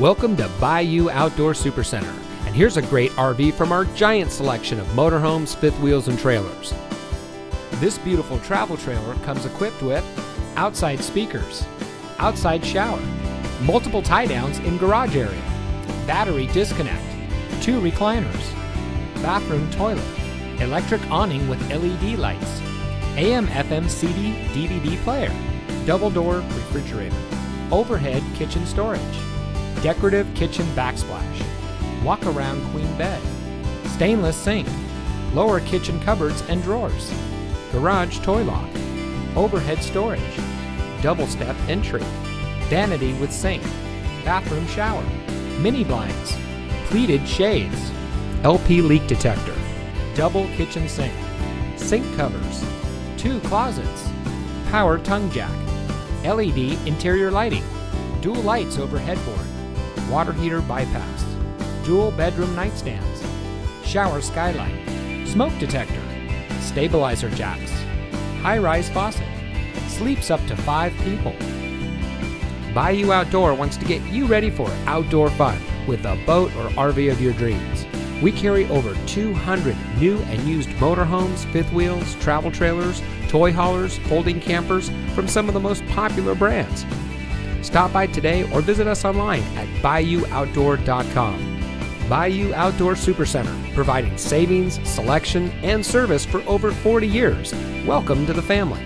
Welcome to Bayou Outdoor Supercenter, and here's a great RV from our giant selection of motorhomes, fifth wheels, and trailers. This beautiful travel trailer comes equipped with outside speakers, outside shower, multiple tie-downs in garage area, battery disconnect, 2 recliners, bathroom toilet, electric awning with LED lights, AM/FM CD DVD player, double door refrigerator, overhead kitchen storage, decorative kitchen backsplash, walk-around queen bed, stainless sink, lower kitchen cupboards and drawers, garage toy lock, overhead storage, double step entry, vanity with sink, bathroom shower, mini blinds, pleated shades, LP leak detector, double kitchen sink, sink covers, 2 closets, power tongue jack, LED interior lighting, dual lights over headboard, water heater bypass, dual bedroom nightstands, shower skylight, smoke detector, stabilizer jacks, high-rise faucet, sleeps up to 5 people. Bayou Outdoor wants to get you ready for outdoor fun with a boat or RV of your dreams. We carry over 200 new and used motorhomes, fifth wheels, travel trailers, toy haulers, folding campers from some of the most popular brands. Stop by today or visit us online at BayouOutdoor.com. Bayou Outdoor Supercenter, providing savings, selection, and service for over 40 years. Welcome to the family.